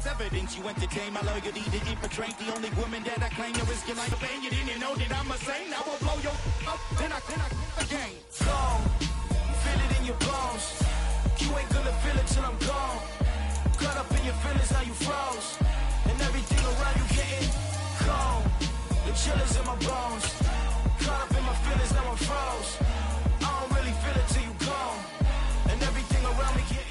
evidence you entertain my loyalty to infiltrate the only woman that I claim to risk your life. And you didn't know that I'm a saint. I will blow your up, then I again. Gone, feel it in your bones. You ain't gonna feel it till I'm gone. Caught up in your feelings, now you froze. And everything around you getting cold. The chillers in my bones. Caught up in my feelings, now I'm froze. I don't really feel it till you gone. And everything around me getting.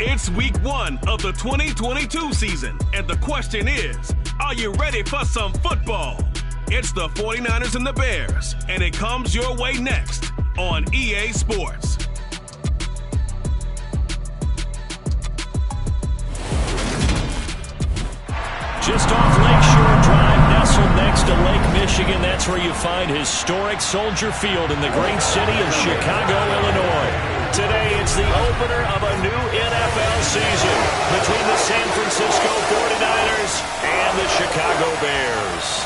It's week 1 of the 2022 season, and the question is, are you ready for some football? It's the 49ers and the Bears, and it comes your way next on EA Sports. Just off Lakeshore Drive, nestled next to Lake Michigan, that's where you find historic Soldier Field in the great city of Chicago, Illinois. Today, it's the opener of a new NFL season between the San Francisco 49ers and the Chicago Bears.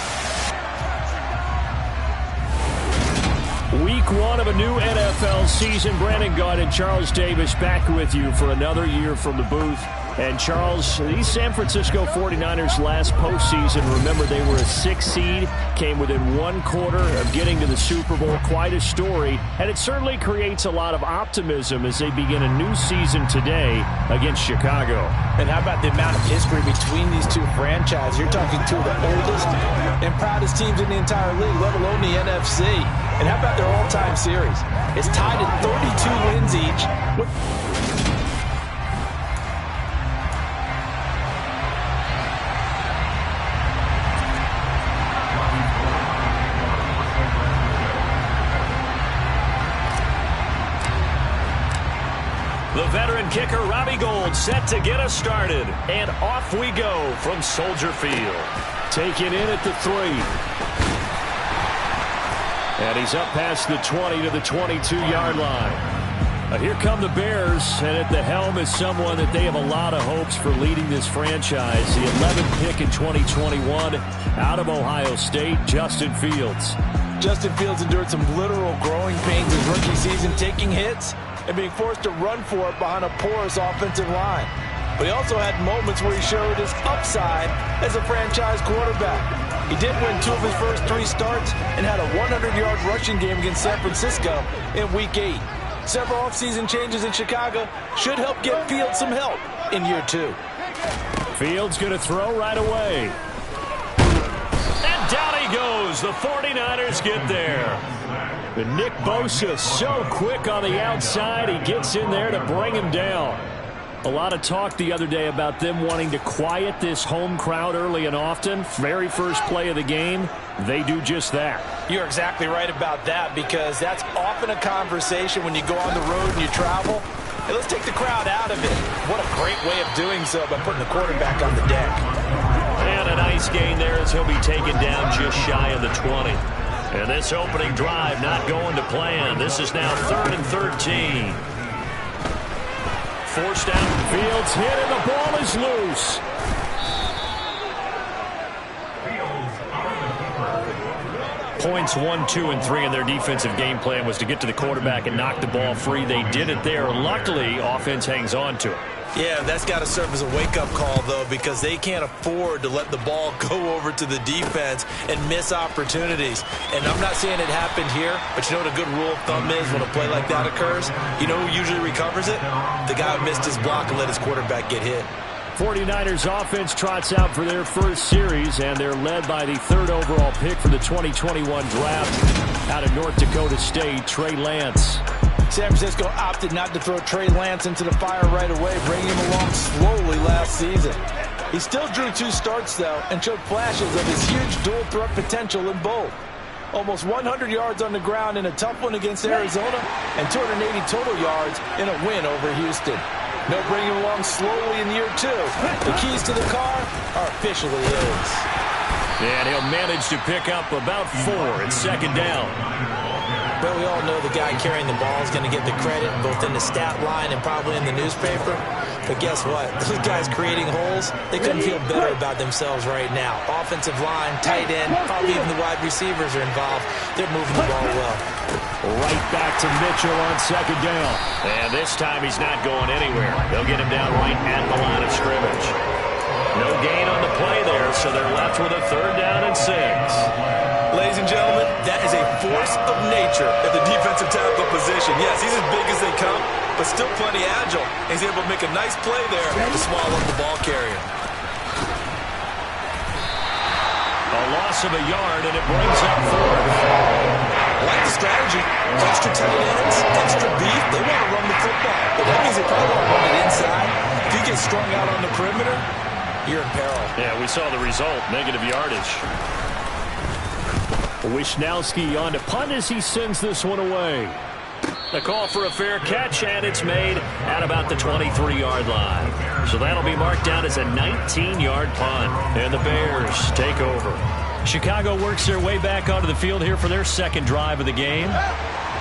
Week 1 of a new NFL season. Brandon Gaunt and Charles Davis back with you for another year from the booth. And Charles, these San Francisco 49ers last postseason, remember they were a 6th seed, came within 1 quarter of getting to the Super Bowl. Quite a story, and it certainly creates a lot of optimism as they begin a new season today against Chicago. And how about the amount of history between these two franchises? You're talking two of the oldest and proudest teams in the entire league, let alone the NFC. And how about their all-time series? It's tied at 32 wins each. The veteran kicker, Robbie Gould, set to get us started. And off we go from Soldier Field. Taken in at the 3. And he's up past the 20 to the 22-yard line. Here come the Bears, and at the helm is someone that they have a lot of hopes for leading this franchise. The 11th pick in 2021 out of Ohio State, Justin Fields. Justin Fields endured some literal growing pains his rookie season, taking hits and being forced to run for it behind a porous offensive line. But he also had moments where he showed his upside as a franchise quarterback. He did win 2 of his first 3 starts and had a 100-yard rushing game against San Francisco in Week 8. Several offseason changes in Chicago should help get Fields some help in year 2. Fields going to throw right away. And down he goes. The 49ers get there. And Nick Bosa so quick on the outside. He gets in there to bring him down. A lot of talk the other day about them wanting to quiet this home crowd early and often. Very first play of the game, they do just that. You're exactly right about that, because that's often a conversation when you go on the road and you travel. Hey, let's take the crowd out of it. What a great way of doing so by putting the quarterback on the deck. And a nice gain there as he'll be taken down just shy of the 20. And this opening drive not going to plan. This is now 3rd and 13. Forced down, Fields hit, and the ball is loose. Points 1, 2, and 3 in their defensive game plan was to get to the quarterback and knock the ball free. They did it there. Luckily, offense hangs on to it. Yeah, that's got to serve as a wake-up call, though, because they can't afford to let the ball go over to the defense and miss opportunities. And I'm not saying it happened here, but you know what a good rule of thumb is when a play like that occurs? You know who usually recovers it? The guy who missed his block and let his quarterback get hit. 49ers offense trots out for their first series, and they're led by the 3rd overall pick for the 2021 draft out of North Dakota State, Trey Lance. San Francisco opted not to throw Trey Lance into the fire right away, bringing him along slowly last season. He still drew 2 starts, though, and showed flashes of his huge dual-threat potential in both. Almost 100 yards on the ground in a tough one against Arizona, and 280 total yards in a win over Houston. No bringing him along slowly in year 2. The keys to the car are officially his. And he'll manage to pick up about 4 at 2nd down. But we all know the guy carrying the ball is going to get the credit both in the stat line and probably in the newspaper. But guess what? Those guys creating holes, they couldn't feel better about themselves right now. Offensive line, tight end, probably even the wide receivers are involved. They're moving the ball well. Right back to Mitchell on second down. And this time he's not going anywhere. They'll get him down right at the line of scrimmage. No gain on the play there, so they're left with a 3rd down and 6. Ladies and gentlemen, that is a force of nature at the defensive tackle position. Yes, he's as big as they come, but still plenty agile. He's able to make a nice play there to swallow up the ball carrier. A loss of a yard, and it brings up 4th. I like the strategy. Extra tight ends, extra beef. They want to run the football, but that means they probably want to run it inside. If you get strung out on the perimeter, you're in peril. Yeah, we saw the result, negative yardage. Wisnowski on to punt as he sends this one away. The call for a fair catch, and it's made at about the 23-yard line. So that'll be marked down as a 19-yard punt. And the Bears take over. Chicago works their way back onto the field here for their second drive of the game.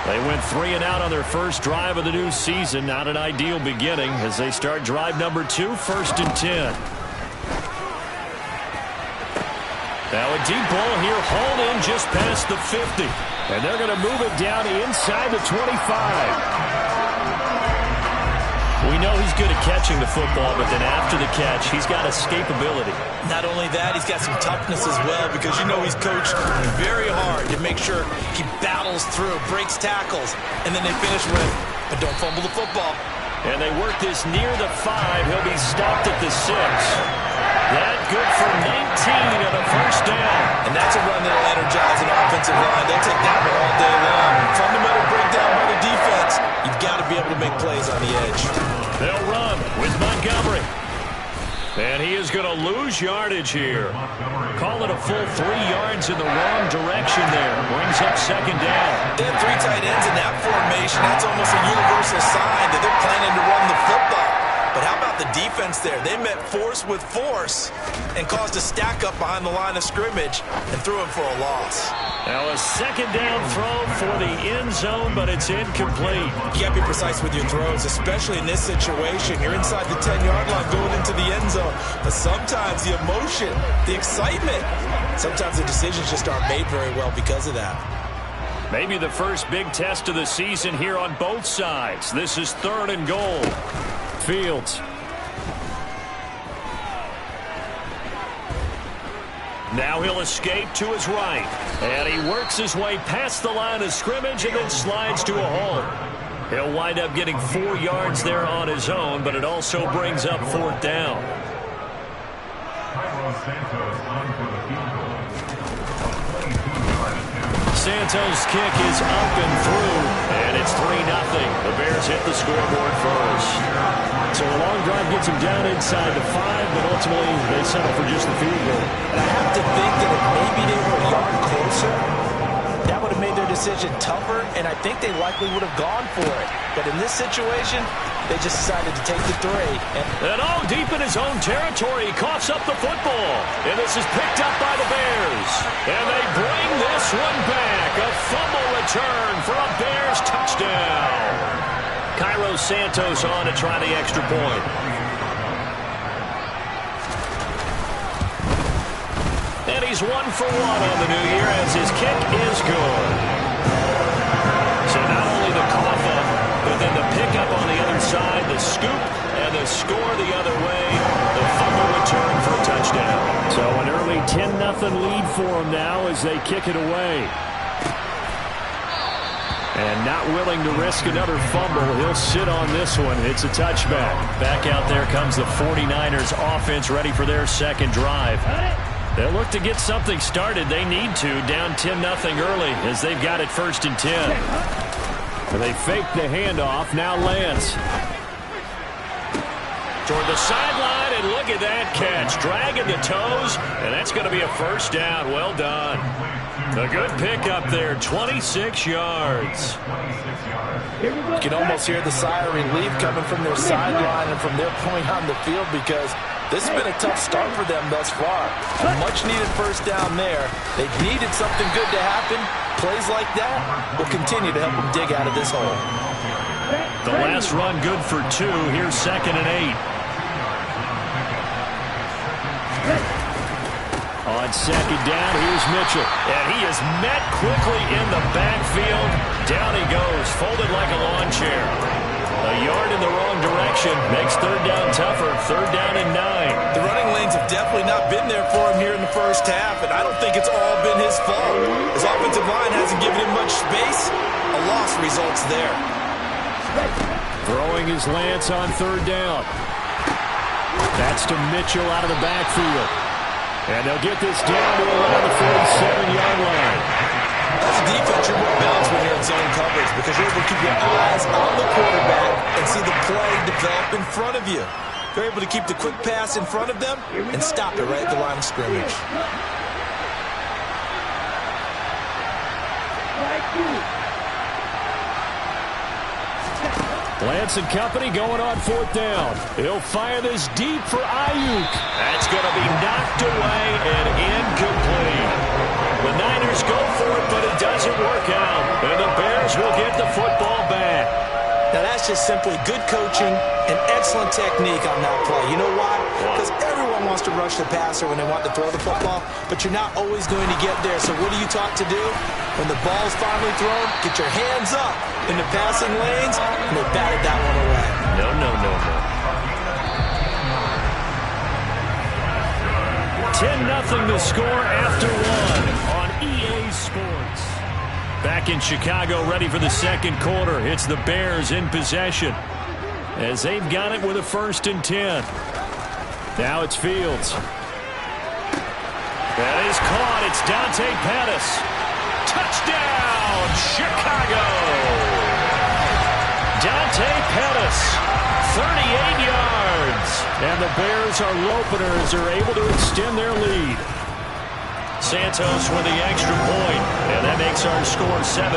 They went 3 and out on their first drive of the new season. Not an ideal beginning as they start drive number 2, 1st and 10. Now a deep ball here, hauled in just past the 50. And they're going to move it down inside the 25. We know he's good at catching the football, but then after the catch, he's got escapability. Not only that, he's got some toughness as well, because you know he's coached very hard to make sure he battles through, breaks tackles, and then they finish with, but don't fumble the football. And they work this near the 5. He'll be stopped at the 6. That good for 19 and a 1st down. And that's a run that'll energize an offensive line. They'll take that one all day long. Fundamental breakdown by the defense. You've got to be able to make plays on the edge. They'll run with Montgomery. And he is going to lose yardage here. Call it a full 3 yards in the wrong direction there. Brings up 2nd down. They have 3 tight ends in that formation. That's almost a universal sign that they're planning to run the football. But how about the defense there? They met force with force and caused a stack up behind the line of scrimmage and threw him for a loss. Now a 2nd down throw for the end zone, but it's incomplete. You got to be precise with your throws, especially in this situation. You're inside the 10-yard line going into the end zone. But sometimes the emotion, the excitement, sometimes the decisions just aren't made very well because of that. Maybe the first big test of the season here on both sides. This is 3rd and goal. Fields. Now he'll escape to his right. And he works his way past the line of scrimmage and then slides to a halt. He'll wind up getting 4 yards there on his own, but it also brings up 4th down. Santos' kick is up and through, and it's 3-0. The Bears hit the scoreboard first. So a long drive gets him down inside the 5, but ultimately they settle for just the field goal. And I have to think that if maybe they were a yard closer, that would have made their decision tougher, and I think they likely would have gone for it. But in this situation, they just decided to take the 3. And all deep in his own territory, he coughs up the football. And this is picked up by the Bears. And they bring this one back. A fumble return for a Bears touchdown. Cairo Santos on to try the extra point. And he's 1 for 1 on the new year as his kick is good. So not only the cough up, but then the pickup on the other side, the scoop, and the score the other way, the fumble return for a touchdown. So an early 10-0 lead for them now as they kick it away. And not willing to risk another fumble, he'll sit on this one. It's a touchback. Back out there comes the 49ers offense ready for their second drive. They'll look to get something started. They need to, down 10-0 early as they've got it 1st and 10. They fake the handoff. Now Lance. Toward the sideline, and look at that catch. Dragging the toes, and that's going to be a 1st down. Well done. A good pickup there, 26 yards. You can almost hear the sigh of relief coming from their sideline and from their point on the field because This has been a tough start for them thus far. A much-needed first down there. They needed something good to happen. Plays like that will continue to help them dig out of this hole. The last run good for 2. Here's 2nd and 8. On 2nd down, here's Mitchell. And he is met quickly in the backfield. Down he goes, folded like a lawn chair. A yard in the wrong direction makes 3rd down tougher. 3rd down and 9. The running lanes have definitely not been there for him here in the first half, and I don't think it's all been his fault. His offensive line hasn't given him much space. A loss results there. Throwing his Lance on 3rd down. That's to Mitchell out of the backfield. And they'll get this down to around the 47-yard line. As a defense, you're more balanced when you're in zone coverage because you're able to keep your eyes on the quarterback and see the play develop in front of you. You're able to keep the quick pass in front of them and stop it right at the line of scrimmage. Lance and company going on 4th down. He'll fire this deep for Ayuk. That's going to be knocked away and incomplete. The Niners go for it, but it doesn't work out. And the Bears will get the football back. Now that's just simply good coaching and excellent technique on that play. You know why? Because everyone wants to rush the passer when they want to throw the football, but you're not always going to get there. So what are you taught to do? When the ball's finally thrown, get your hands up in the passing lanes, and they batted that one away. No. 10-0 the score after 1 on EA Sports. Back in Chicago, ready for the 2nd quarter. It's the Bears in possession as they've got it with a 1st and 10. Now it's Fields. That is caught. It's Dante Pettis. Touchdown, Chicago! Dante Pettis, 38 yards. And the Bears are openers are able to extend their lead. Santos with the extra point, and that makes our score 17-0.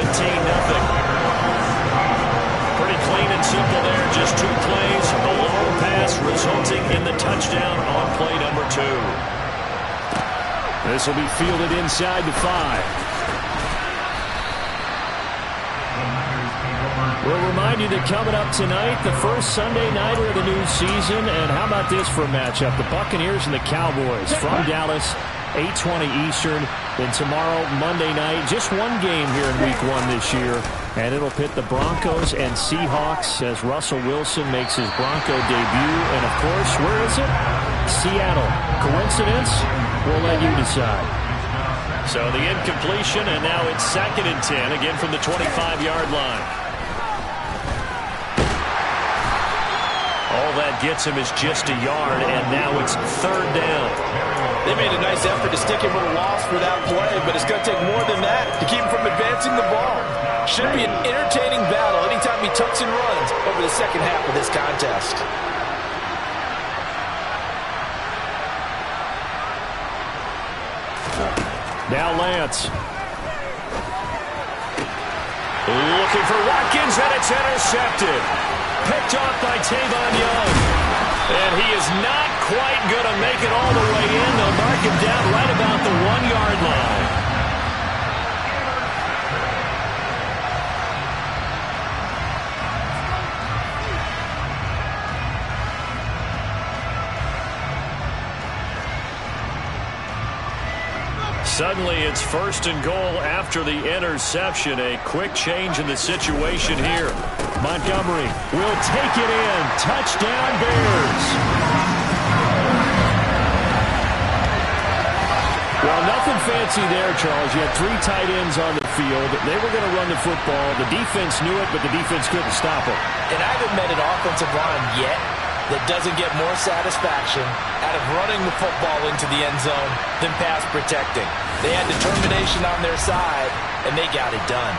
Pretty clean and simple there, just 2 plays, a long pass resulting in the touchdown on play number 2. This will be fielded inside the 5. We'll remind you that coming up tonight, the first Sunday nighter of the new season, and how about this for a matchup? The Buccaneers and the Cowboys from Dallas, 8:20 Eastern. Then tomorrow, Monday night, just one game here in Week 1 this year, and it'll pit the Broncos and Seahawks as Russell Wilson makes his Bronco debut. And, of course, where is it? Seattle. Coincidence? We'll let you decide. So the incompletion, and now it's 2nd and 10, again from the 25-yard line. All that gets him is just a yard, and now it's 3rd down. They made a nice effort to stick him with a loss for that play, but it's going to take more than that to keep him from advancing the ball. Should be an entertaining battle anytime he tucks and runs over the second half of this contest. Now Lance. Looking for Watkins, and it's intercepted. Picked off by Tavon Young. And he is not quite going to make it all the way in. They'll mark him down right about the 1-yard line. Suddenly it's 1st and goal after the interception. A quick change in the situation here. Montgomery will take it in. Touchdown, Bears. Well, nothing fancy there, Charles. You had 3 tight ends on the field. They were going to run the football. The defense knew it, but the defense couldn't stop it. And I haven't met an offensive line yet that doesn't get more satisfaction out of running the football into the end zone than pass protecting. They had determination on their side, and they got it done.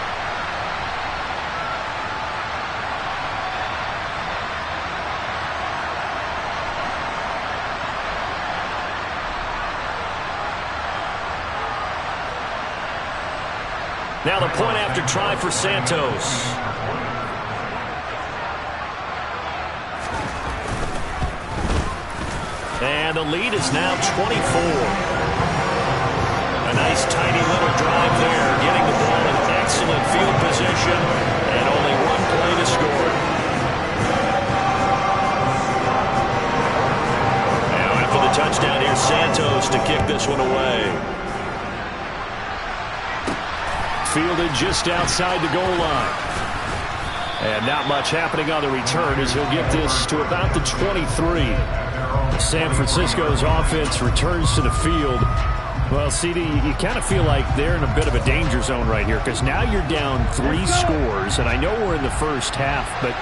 Now the point after try for Santos. And the lead is now 24. A nice tiny little drive there, getting the ball in excellent field position, and only one play to score. Now after the touchdown, here's Santos to kick this one away. Fielded just outside the goal line. And not much happening on the return as he'll get this to about the 23. San Francisco's offense returns to the field. Well, CD, you kind of feel like they're in a bit of a danger zone right here because now you're down 3 scores, and I know we're in the first half, but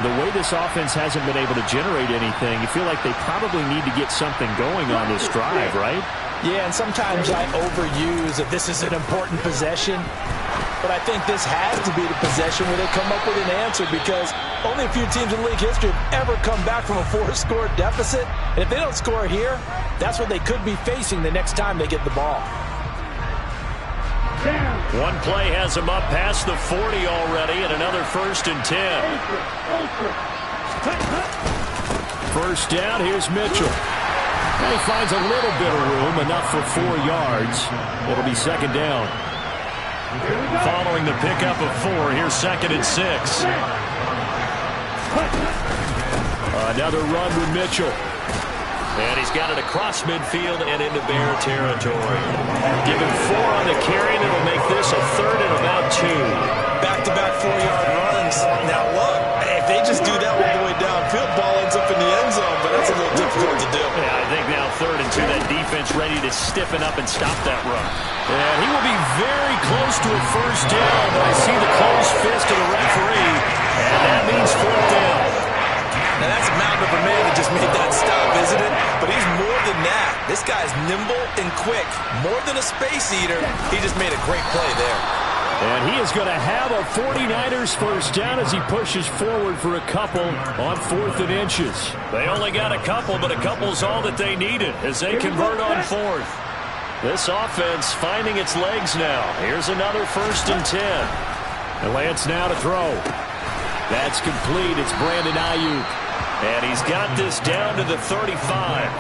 the way this offense hasn't been able to generate anything, you feel like they probably need to get something going on this drive, right? Yeah, and sometimes I overuse that this is an important possession, but I think this has to be the possession where they come up with an answer because only a few teams in league history have ever come back from a 4-score deficit. And if they don't score here, that's what they could be facing the next time they get the ball. One play has them up past the 40 already, and another 1st and 10. First down, here's Mitchell. And he finds a little bit of room, enough for 4 yards. It'll be 2nd down. Following the pickup of 4, here's 2nd and 6. Another run with Mitchell. And he's got it across midfield and into Bear territory. Give him 4 on the carry, and it'll make this a 3rd and about 2. Back-to-back 4-yard runs. Now look, if they just do that all the way downfield, ball ends up in the end zone, but that's a little difficult to do. Yeah, I think now 3rd and 2, that defense ready to stiffen up and stop that run. And he will be very close to a 1st down, but I see the closed fist of the referee, and that means 4th down. Now that's a mountain of a man that just made that stop, isn't it? But he's more than that. This guy's nimble and quick. More than a space eater. He just made a great play there. And he is going to have a 49ers 1st down as he pushes forward for a couple on 4th and inches. They only got a couple, but a couple's all that they needed as they convert on 4th. This offense finding its legs now. Here's another 1st and 10. And Lance now to throw. That's complete. It's Brandon Ayuk. And he's got this down to the 35.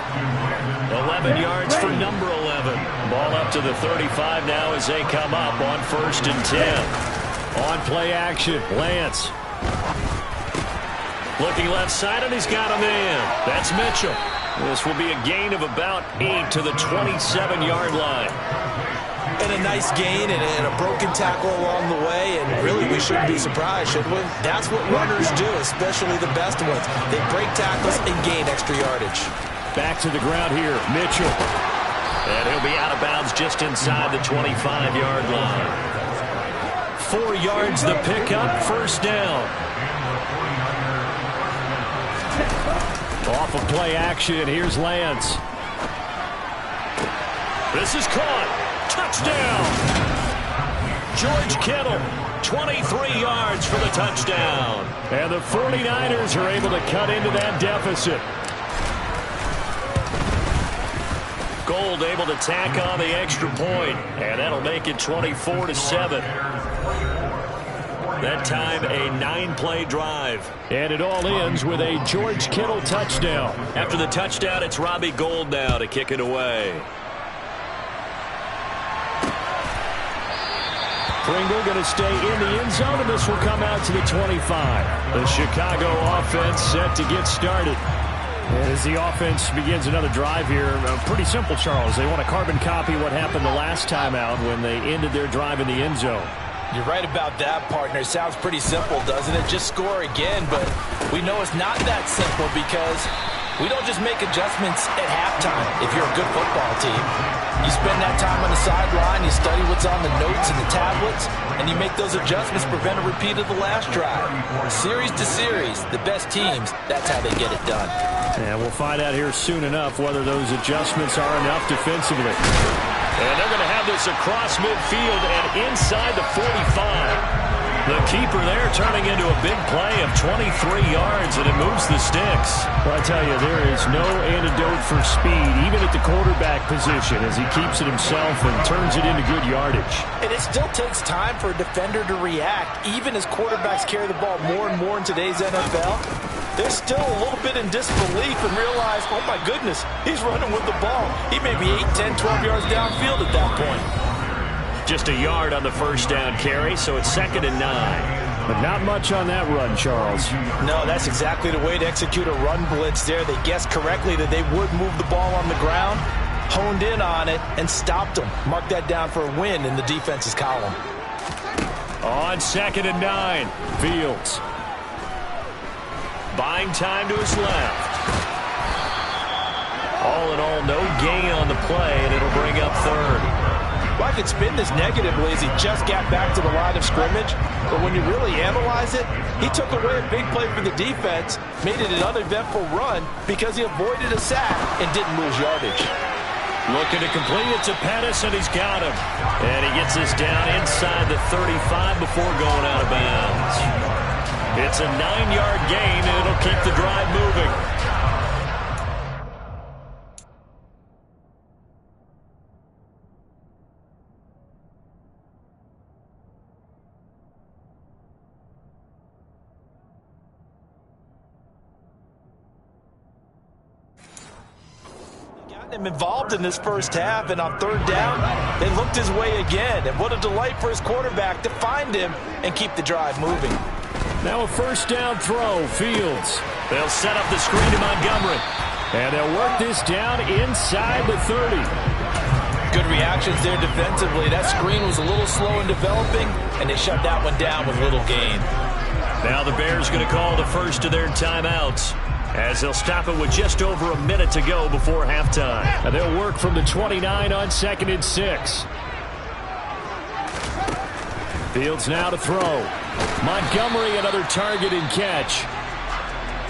11 yards for number 11. Ball up to the 35 now as they come up on 1st and 10. On play action, Lance. Looking left side, and he's got a man. That's Mitchell. This will be a gain of about 8 to the 27-yard line. And a nice gain and a broken tackle along the way, and really we shouldn't be surprised, should we? That's what runners do, especially the best ones. They break tackles and gain extra yardage. Back to the ground here, Mitchell. And he'll be out of bounds just inside the 25-yard line. 4 yards the pickup, 1st down. Off of play action, here's Lance. This is caught. Touchdown! George Kittle, 23 yards for the touchdown. And the 49ers are able to cut into that deficit. Gold able to tack on the extra point, and that'll make it 24-7. That time a 9-play drive. And it all ends with a George Kittle touchdown. After the touchdown, it's Robbie Gould now to kick it away. Pringle going to stay in the end zone, and this will come out to the 25. The Chicago offense set to get started. And as the offense begins another drive here, pretty simple, Charles. They want to carbon copy what happened the last time out when they ended their drive in the end zone. You're right about that, partner. It sounds pretty simple, doesn't it? Just score again, but we know it's not that simple because we don't just make adjustments at halftime if you're a good football team. You spend that time on the sideline, you study what's on the notes and the tablets, and you make those adjustments to prevent a repeat of the last drive. Series to series, the best teams, that's how they get it done. And we'll find out here soon enough whether those adjustments are enough defensively. And they're going to have this across midfield and inside the 45. The keeper there turning into a big play of 23 yards, and it moves the sticks. Well, I tell you, there is no antidote for speed, even at the quarterback position, as he keeps it himself and turns it into good yardage. And it still takes time for a defender to react, even as quarterbacks carry the ball more and more in today's NFL. they're still a little bit in disbelief and realize, oh my goodness, he's running with the ball. He may be 8, 10, 12 yards downfield at that point. Just a yard on the first down carry, so it's 2nd and 9. But not much on that run, Charles. No, that's exactly the way to execute a run blitz there. They guessed correctly that they would move the ball on the ground, honed in on it, and stopped them. Mark that down for a win in the defense's column. On 2nd and 9, Fields. Buying time to his left. All in all, no gain on the play, and it'll bring up 3rd. Well, I could spin this negatively as he just got back to the line of scrimmage, but when you really analyze it, he took away a big play for the defense, made it an uneventful run because he avoided a sack and didn't lose yardage. Looking to complete it to Pettis, and he's got him. And he gets this down inside the 35 before going out of bounds. It's a 9-yard gain, and it'll keep the drive moving. Him involved in this first half, and on 3rd down, they looked his way again. And what a delight for his quarterback to find him and keep the drive moving. Now a first down throw, Fields. They'll set up the screen to Montgomery. And they'll work this down inside the 30. Good reactions there defensively. That screen was a little slow in developing, and they shut that one down with little gain. Now the Bears going to call the first of their timeouts, as they'll stop it with just over a minute to go before halftime. And they'll work from the 29 on 2nd and 6. Fields now to throw. Montgomery, another target and catch.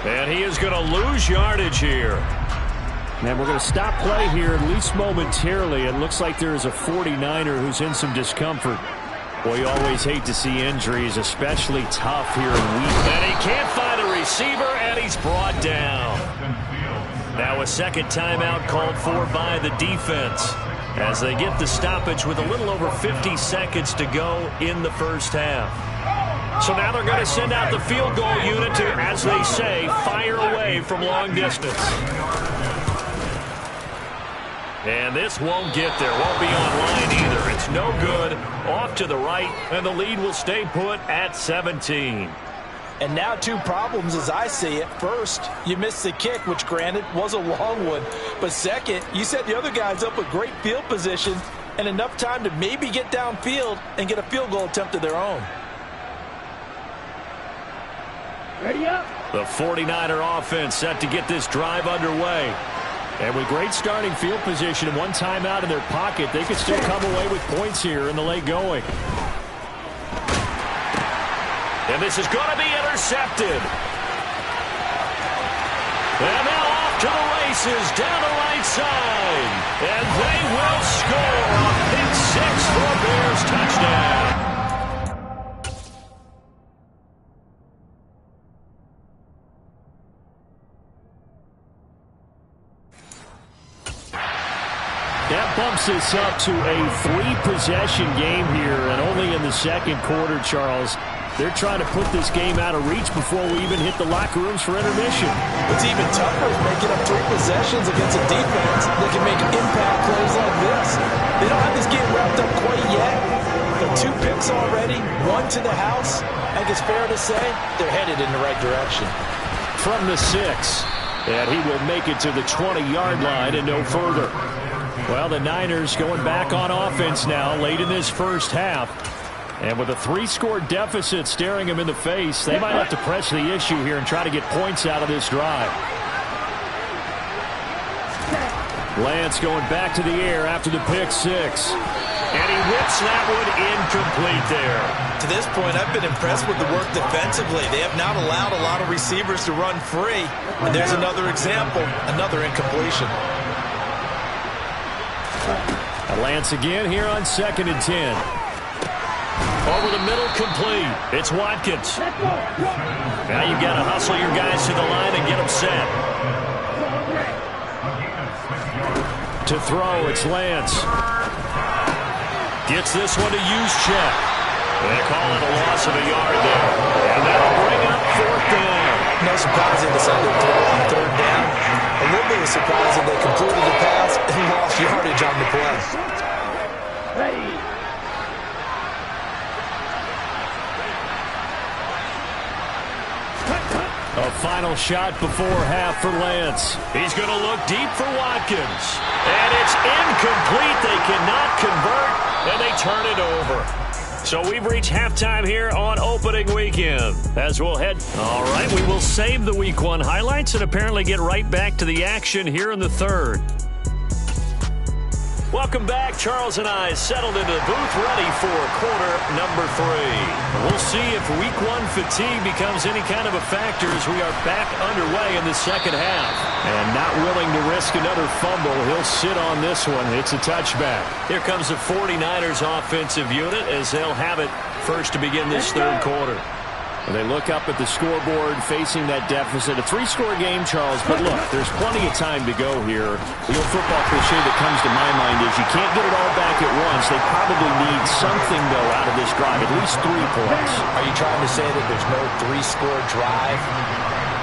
And he is going to lose yardage here. And we're going to stop play here, at least momentarily. It looks like there is a 49er who's in some discomfort. Boy, you always hate to see injuries, especially tough here in week. And he can't find a receiver, and he's brought down. Now a second timeout called for by the defense, as they get the stoppage with a little over 50 seconds to go in the first half. So now they're going to send out the field goal unit to, as they say, fire away from long distance. And this won't get there. Won't be online either. It's no good. Off to the right, and the lead will stay put at 17. And now 2 problems as I see it. First, you missed the kick, which granted was a long one. But second, you set the other guys up with great field position and enough time to maybe get downfield and get a field goal attempt of their own. Ready up. The 49er offense set to get this drive underway. And with great starting field position and one timeout in their pocket, they could still come away with points here in the late going. And this is going to be intercepted. And now off to the races down the right side. And they will score a pick 6 for a Bears touchdown. That bumps us up to a 3-possession game here, and only in the second quarter, Charles. They're trying to put this game out of reach before we even hit the locker rooms for intermission. What's even tougher is making up 3 possessions against a defense that can make impact plays like this. They don't have this game wrapped up quite yet, but 2 picks already, 1 to the house. I think it's fair to say they're headed in the right direction. From the 6, and he will make it to the 20-yard line and no further. Well, the Niners going back on offense now late in this first half. And with a 3-score deficit staring them in the face, they might have to press the issue here and try to get points out of this drive. Lance going back to the air after the pick 6. And he whips that one incomplete there. To this point, I've been impressed with the work defensively. They have not allowed a lot of receivers to run free. And there's another example, another incompletion. Lance again here on 2nd and 10. Over the middle, complete. It's Watkins. Now you've got to hustle your guys to the line and get them set. To throw, it's Lance. Gets this one to Juszczyk. They call it a loss of a yard there. And that'll bring up 4th down. no surprise they decided to throw on third down. A little bit of surprise that they completed the pass and lost yardage on the play. A final shot before half for Lance. He's going to look deep for Watkins. And it's incomplete. They cannot convert, and they turn it over. So we've reached halftime here on opening weekend. As we'll head. All right, we will save the Week 1 highlights and apparently get right back to the action here in the third. Welcome back. Charles and I settled into the booth, ready for quarter number 3. We'll see if Week 1 fatigue becomes any kind of a factor as we are back underway in the second half. And not willing to risk another fumble, he'll sit on this one. It's a touchback. Here comes the 49ers offensive unit as they'll have it first to begin this third quarter. And they look up at the scoreboard facing that deficit. A 3-score game, Charles, but look, there's plenty of time to go here. The old football cliche that comes to my mind is you can't get it all back at once. They probably need something, though, out of this drive, at least 3 points. Are you trying to say that there's no 3-score drive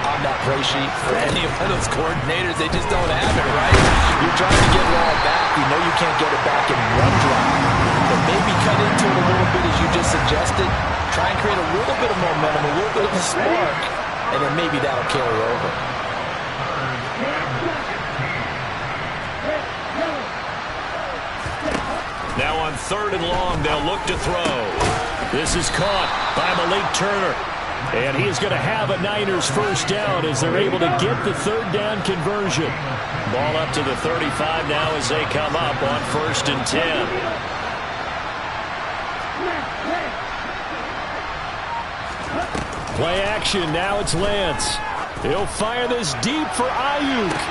on that play sheet for any of those coordinators? They just don't have it, right? You're trying to get it all back. You know you can't get it back in one drive. But maybe cut into it a little bit as you just suggested. Try and create a little bit of momentum, a little bit of a spark, and then maybe that'll carry over. Now on 3rd and long, they'll look to throw. This is caught by Malik Turner. And he is going to have a Niners first down as they're able to get the 3rd down conversion. Ball up to the 35 now as they come up on 1st and 10. Play action, now it's Lance. He'll fire this deep for Ayuk.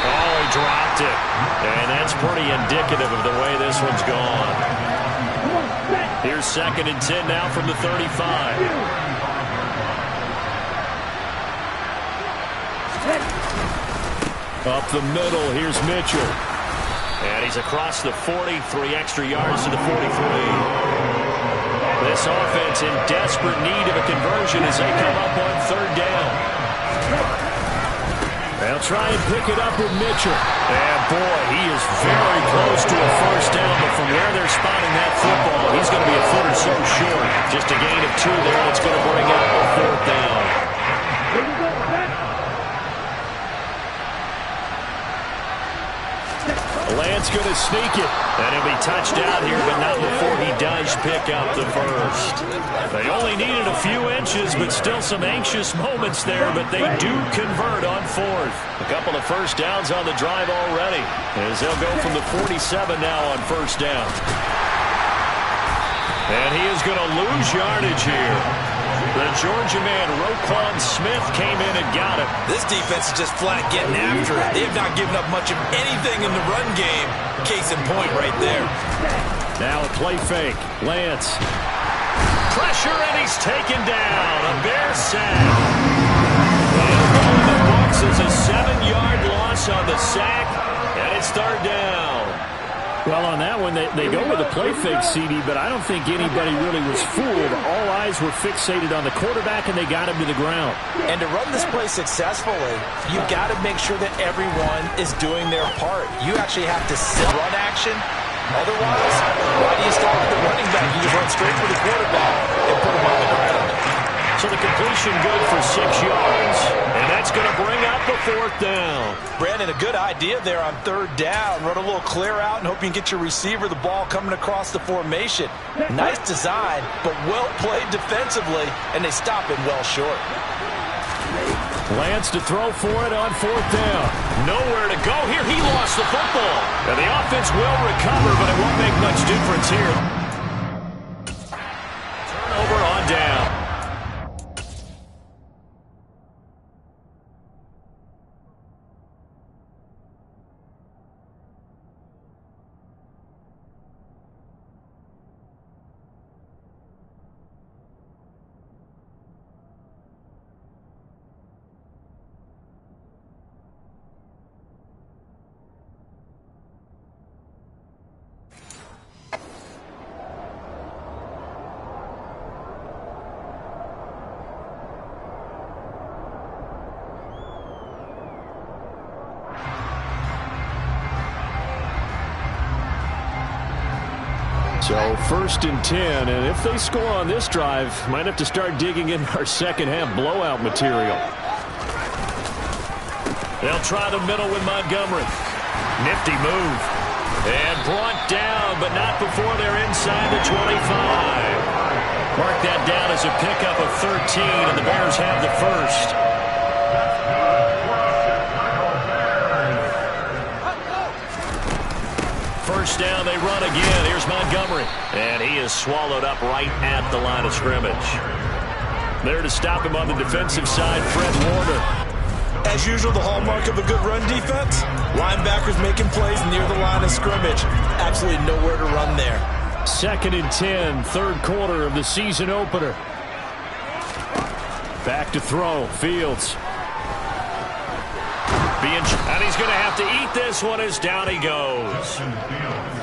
Oh, he dropped it. And that's pretty indicative of the way this one's gone. Here's 2nd and 10 now from the 35. Up the middle, here's Mitchell. And he's across the 40, 3 extra yards to the 43. This offense in desperate need of a conversion as they come up on 3rd down. They'll try and pick it up with Mitchell. And boy, he is very close to a first down, but from where they're spotting that football, he's going to be a foot or so short. Just a gain of 2 there that's going to bring up a 4th down. Lance going to sneak it. And he'll be touched down here, but not before he does pick up the first. They only needed a few inches, but still some anxious moments there, but they do convert on 4th. A couple of first downs on the drive already, as they'll go from the 47 now on 1st down. And he is going to lose yardage here. The Georgia man, Roquan Smith, came in and got him. This defense is just flat getting after it. They have not given up much of anything in the run game. Case in point right there. Now a play fake. Lance. Pressure, and he's taken down. A Bear sack. And the books is a 7-yard loss on the sack, and it's 3rd down. Well, on that one, they go with a play fake, CD, but I don't think anybody really was fooled. All eyes were fixated on the quarterback, and they got him to the ground. And to run this play successfully, you've got to make sure that everyone is doing their part. You actually have to set run action. Otherwise, why do you start with the running back? You just run straight for the quarterback and put him on the ground. So the completion good for 6 yards. And that's going to bring up the 4th down. Brandon, a good idea there on 3rd down. Run a little clear out and hope you can get your receiver the ball coming across the formation. Nice design, but well played defensively, and they stop it well short. Lance to throw for it on 4th down. Nowhere to go here. He lost the football. And the offense will recover, but it won't make much difference here. Turnover on down. So 1st and 10, and if they score on this drive, might have to start digging in our second half blowout material. They'll try the middle with Montgomery. Nifty move. And brought down, but not before they're inside the 25. Mark that down as a pickup of 13, and the Bears have the first. First down, they run again. Here's Montgomery. And he is swallowed up right at the line of scrimmage. There to stop him on the defensive side, Fred Warner. As usual, the hallmark of a good run defense, linebackers making plays near the line of scrimmage. Absolutely nowhere to run there. 2nd and 10, 3rd quarter of the season opener. Back to throw, Fields. And he's going to have to eat this one as down he goes.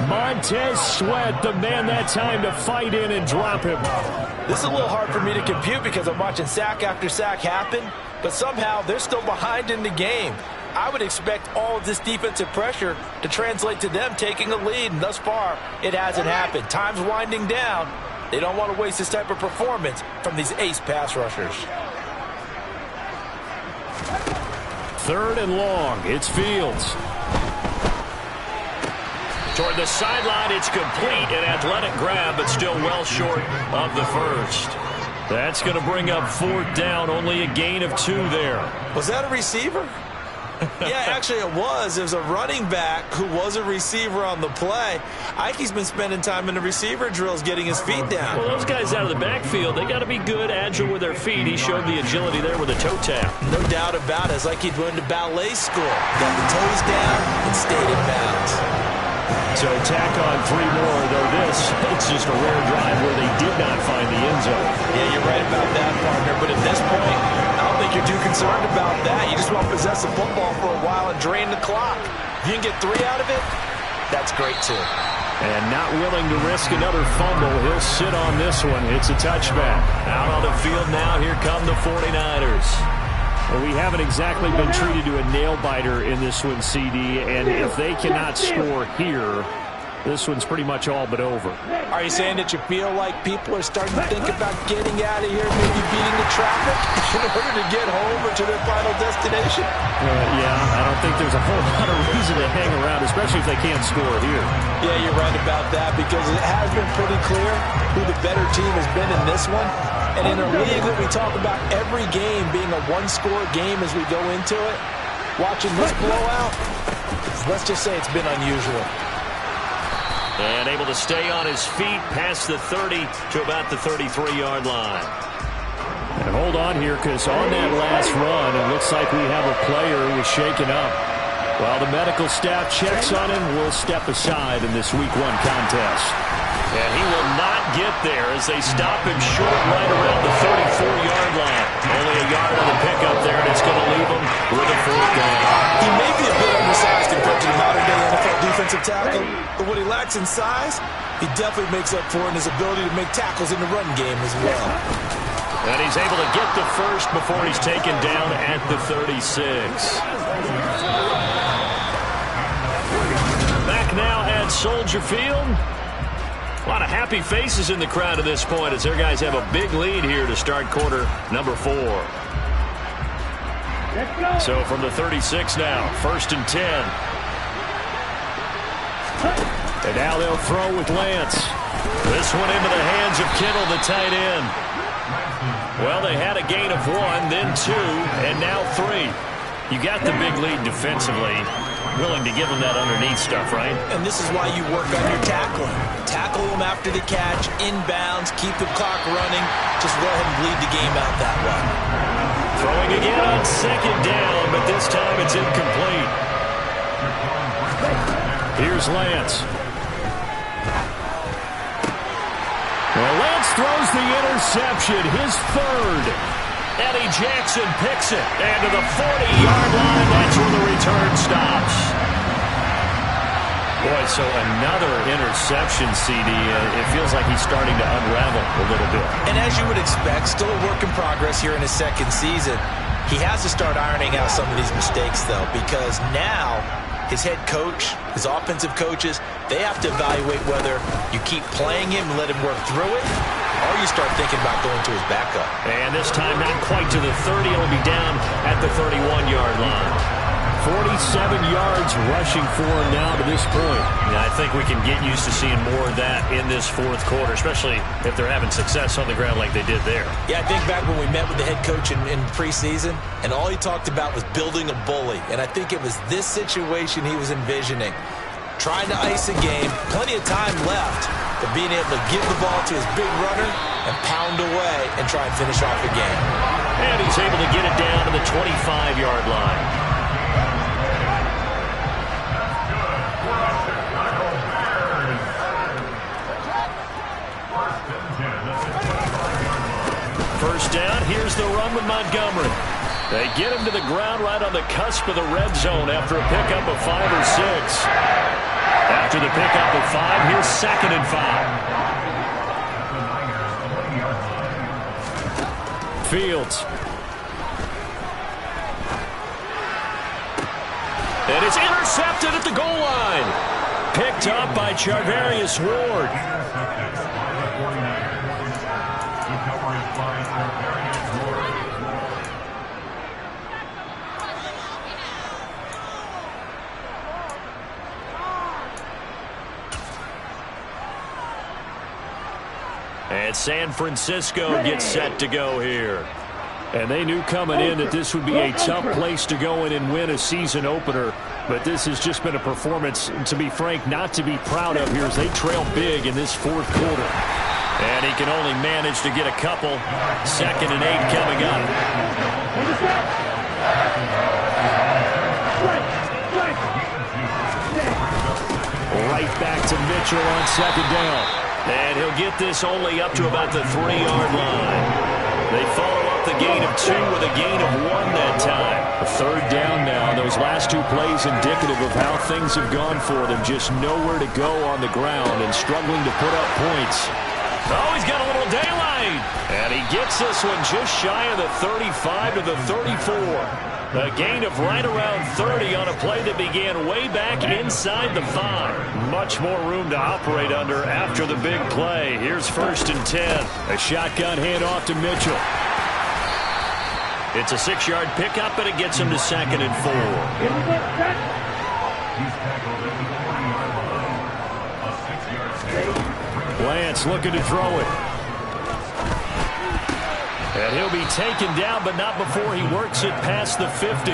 Montez Sweat, the man that time to fight in and drop him. This is a little hard for me to compute because I'm watching sack after sack happen, but somehow they're still behind in the game. I would expect all of this defensive pressure to translate to them taking a lead, and thus far, it hasn't happened. Time's winding down. They don't want to waste this type of performance from these ace pass rushers. 3rd and long. It's Fields. Toward the sideline, it's complete. An athletic grab, but still well short of the first. That's going to bring up 4th down. Only a gain of 2 there. Was that a receiver? Yeah, actually it was. It was a running back who was a receiver on the play. Ike's been spending time in the receiver drills getting his feet down. Well, those guys out of the backfield, they got to be good, agile with their feet. He showed the agility there with a toe tap. No doubt about it. It's like he'd went to ballet school. Got the toes down and stayed in bounds. So tack on 3 more, though it's just a rare drive where they did not find the end zone. Yeah, you're right about that, partner. But at this point, I don't think you're too concerned about that. You just want to possess the football for a while and drain the clock. If you can get 3 out of it, that's great too. And not willing to risk another fumble, he'll sit on this one. It's a touchback. Out on the field now, here come the 49ers. Well, we haven't exactly been treated to a nail-biter in this one, CD, and if they cannot score here, this one's pretty much all but over. Are you saying that you feel like people are starting to think about getting out of here, maybe beating the traffic in order to get home or to their final destination? Yeah, I don't think there's a whole lot of reason to hang around, especially if they can't score here. Yeah, you're right about that because it has been pretty clear who the better team has been in this one. And in a league that we talk about every game being a one-score game as we go into it, watching this blowout, let's just say it's been unusual. And able to stay on his feet past the 30 to about the 33-yard line. And hold on here because on that last run, it looks like we have a player who was shaken up. While the medical staff checks on him, we'll step aside in this Week 1 contest. And he will not get there as they stop him short right around the 34-yard line. Only a yard on the pickup there, and it's going to leave him with a 4th down. He may be a bit undersized compared to the modern-day NFL defensive tackle, but what he lacks in size, he definitely makes up for in his ability to make tackles in the run game as well. And he's able to get the first before he's taken down at the 36. Back now at Soldier Field. A lot of happy faces in the crowd at this point as their guys have a big lead here to start quarter number 4. So from the 36 now, 1st and 10. And now they'll throw with Lance. This one into the hands of Kittle, the tight end. Well, they had a gain of 1, then 2, and now 3. You got the big lead defensively. Willing to give them that underneath stuff, right? And this is why you work on your tackling. Tackle them after the catch, inbounds, keep the clock running. Just go ahead and bleed the game out that way. Throwing again on 2nd down, but this time it's incomplete. Here's Lance. Well, Lance throws the interception, his 3rd. Eddie Jackson picks it, and to the 40-yard line, that's where the return stops. Boy, so another interception, CD. It feels like he's starting to unravel a little bit. And as you would expect, still a work in progress here in his 2nd season. He has to start ironing out some of these mistakes, though, because now his head coach, his offensive coaches, they have to evaluate whether you keep playing him and let him work through it, or you start thinking about going to his backup. And this time not quite to the 30. It'll be down at the 31-yard line. 47 yards rushing for him now to this point. Yeah, I think we can get used to seeing more of that in this fourth quarter, especially if they're having success on the ground like they did there. Yeah, I think back when we met with the head coach in preseason, and all he talked about was building a bully. And I think it was this situation he was envisioning. Trying to ice a game, plenty of time left, but being able to give the ball to his big runner and pound away and try and finish off the game. And he's able to get it down to the 25-yard line. First down, here's the run with Montgomery. They get him to the ground right on the cusp of the red zone after a pickup of 5 or 6. After the pickup of 5, here's 2nd and 5. Fields. And it's intercepted at the goal line. Picked up by Charvarius Ward. And San Francisco gets set to go here. And they knew coming in that this would be a tough place to go in and win a season opener. But this has just been a performance, to be frank, not to be proud of here as they trail big in this fourth quarter. And he can only manage to get a couple. 2nd and 8 coming up. Right back to Mitchell on 2nd down. And he'll get this only up to about the 3-yard line. They follow up the gain of 2 with a gain of 1 that time. A 3rd down now. Those last 2 plays indicative of how things have gone for them. Just nowhere to go on the ground and struggling to put up points. Oh, he's got a little daylight. And he gets this one just shy of the 35 to the 34. A gain of right around 30 on a play that began way back inside the 5. Much more room to operate under after the big play. Here's 1st and 10. A shotgun handoff to Mitchell. It's a 6-yard pickup, and it gets him to 2nd and 4. Lance looking to throw it. And he'll be taken down, but not before he works it past the 50.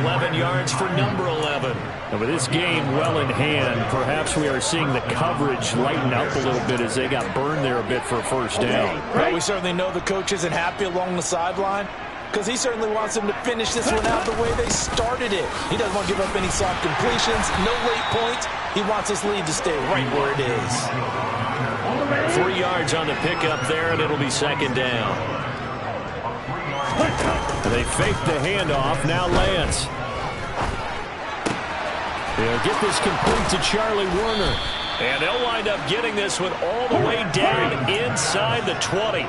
11 yards for number 11. And with this game well in hand, perhaps we are seeing the coverage lighten up a little bit as they got burned there a bit for a 1st down. Well, we certainly know the coach isn't happy along the sideline because he certainly wants them to finish this one out the way they started it. He doesn't want to give up any soft completions, no late points. He wants this lead to stay right where it is. 3 yards on the pickup there, and it'll be 2nd down. They fake the handoff. Now Lance. They'll get this complete to Charlie Werner. And they'll wind up getting this one all the way down inside the 20.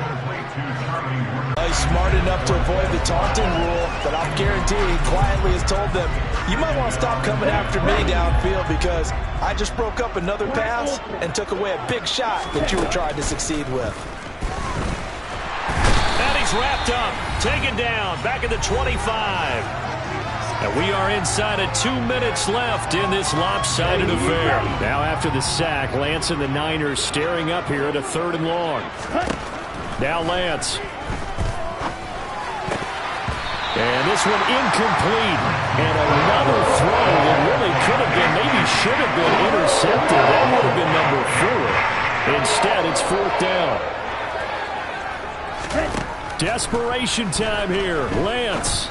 He's smart enough to avoid the taunting rule, but I'll guarantee he quietly has told them, you might want to stop coming after me downfield because I just broke up another pass and took away a big shot that you were trying to succeed with. And he's wrapped up, taken down, back at the 25. And we are inside of 2 minutes left in this lopsided affair. Now after the sack, Lance and the Niners staring up here at a 3rd and long. Now Lance. And this one incomplete. And another throw that really could have been, maybe should have been intercepted. That would have been number 4. Instead, it's 4th down. Desperation time here. Lance.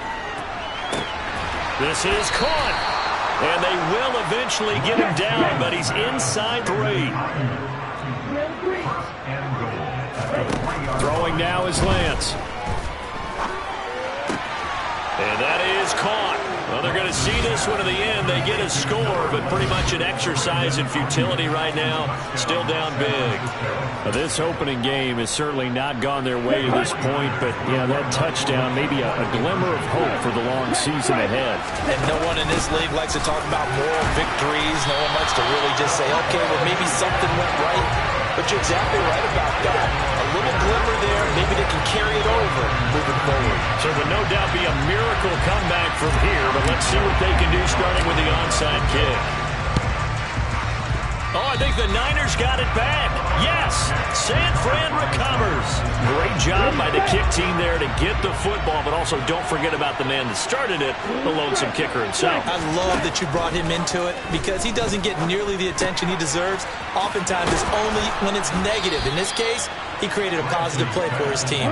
This is caught. And they will eventually get him down, but he's inside 3. Throwing now is Lance. And that is caught. Well, they're going to to see this one to the end. They get a score, but pretty much an exercise in futility right now. Still down big. This opening game has certainly not gone their way to this point, but yeah, that touchdown, maybe a glimmer of hope for the long season ahead. And no one in this league likes to talk about moral victories. No one likes to really just say, okay, well, maybe something went right. But you're exactly right about that. A little glimmer there. Maybe they can carry it over moving forward. So there will no doubt be a miracle comeback from here, but let's see what they can do starting with the onside kick. Oh, I think the Niners got it back. Yes, San Fran recovers. Great job by the kick team there to get the football, but also don't forget about the man that started it, the lonesome kicker himself. I love that you brought him into it because he doesn't get nearly the attention he deserves. Oftentimes it's only when it's negative. In this case, he created a positive play for his team.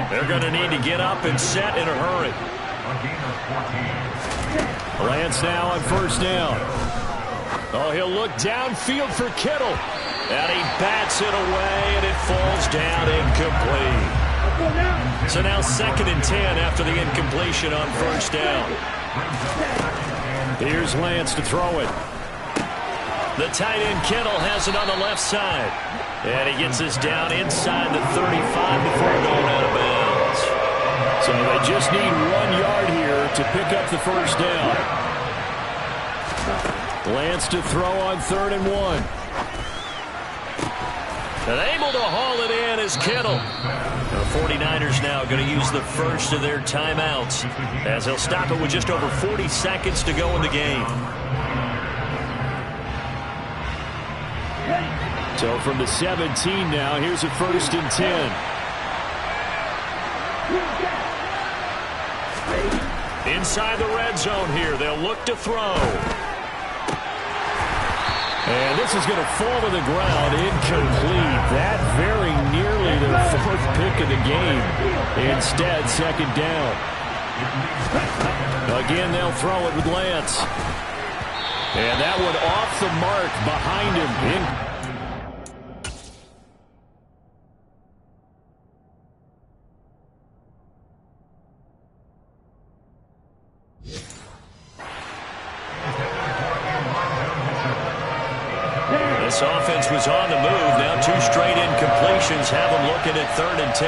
They're going to need to get up and set in a hurry. Lance now on first down. Oh, he'll look downfield for Kittle. And he bats it away, and it falls down incomplete. So now 2nd and 10 after the incompletion on first down. Here's Lance to throw it. The tight end Kittle has it on the left side. And he gets this down inside the 35 before going out of bounds. So they just need 1 yard here to pick up the first down. Lance to throw on 3rd and 1. And able to haul it in is Kittle. The 49ers now going to use the first of their timeouts as they'll stop it with just over 40 seconds to go in the game. So from the 17 now, here's a 1st and 10. Inside the red zone here, they'll look to throw. And this is going to fall to the ground, incomplete. That very nearly their 4th pick of the game. Instead, 2nd down. Again, they'll throw it with Lance. And that one off the mark behind him. This offense was on the move. Now 2 straight incompletions have them looking at 3rd and 10.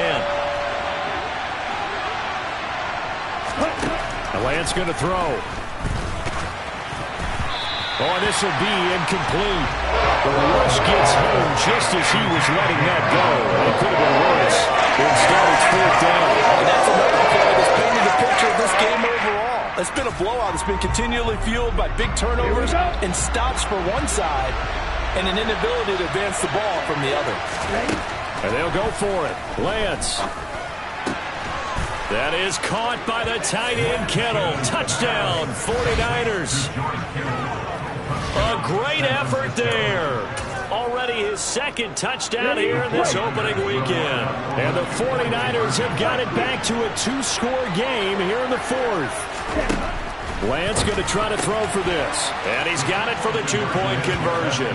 Lance going to throw. Oh, this will be incomplete. The rush gets home just as he was letting that go. It could have been worse. Instead, it's 4th down. And that's another play that's painted the picture of this game overall. It's been a blowout. It's been continually fueled by big turnovers and stops for one side and an inability to advance the ball from the other. And they'll go for it. Lance. That is caught by the tight end Kittle. Touchdown, 49ers. A great effort there. Already his 2nd touchdown here in this opening weekend. And the 49ers have got it back to a 2-score game here in the 4th. Lance going to try to throw for this. And he's got it for the 2-point conversion.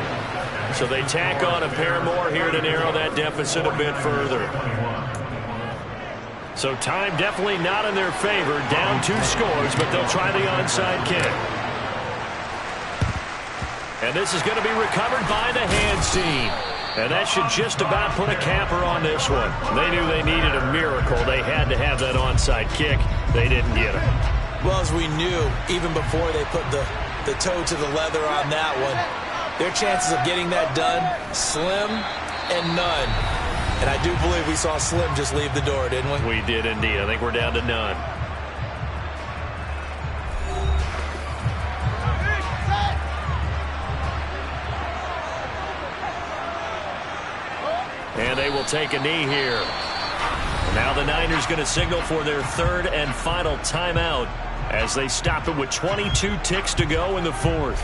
So they tack on a pair more here to narrow that deficit a bit further. So time definitely not in their favor. Down 2 scores, but they'll try the onside kick. And this is going to be recovered by the hands team. And that should just about put a capper on this one. They knew they needed a miracle. They had to have that onside kick. They didn't get it. Well, as we knew, even before they put the toe to the leather on that one, their chances of getting that done, slim and none. And I do believe we saw Slim just leave the door, didn't we? We did indeed. I think we're down to none. And they will take a knee here. Now the Niners going to signal for their 3rd and final timeout as they stop it with 22 ticks to go in the 4th.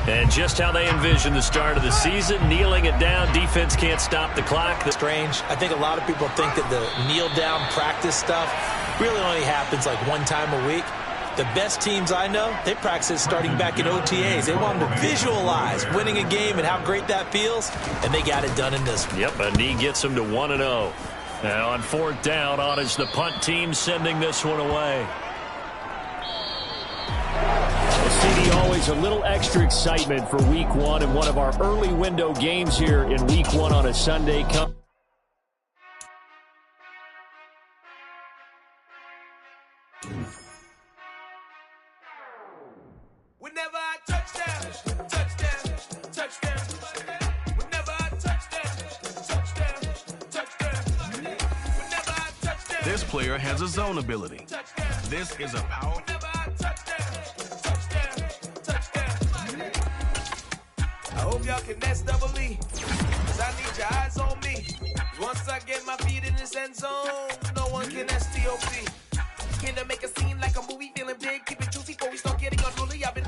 And just how they envision the start of the season, kneeling it down, defense can't stop the clock. Strange. I think a lot of people think that the kneel-down practice stuff really only happens like 1 time a week. The best teams I know, they practice it starting back in OTAs. They want them to visualize winning a game and how great that feels, and they got it done in this one. Yep, a knee gets them to 1-0. Now on 4th down, on is the punt team sending this one away. Brady, always a little extra excitement for Week 1 and one of our early window games here in Week 1 on a Sunday. Whenever I touchdown, touchdown, touchdown. Whenever I touchdown, touchdown, touchdown. Whenever I touchdown. This player has a zone ability. This is a power. Whenever I touchdown, touchdown, touchdown. I hope y'all can nest double E, 'cause I need your eyes on me. Once I get my feet in this end zone, no one can STOP. Can to make a scene like a movie, feeling big, keep it juicy before we start getting unruly. I've been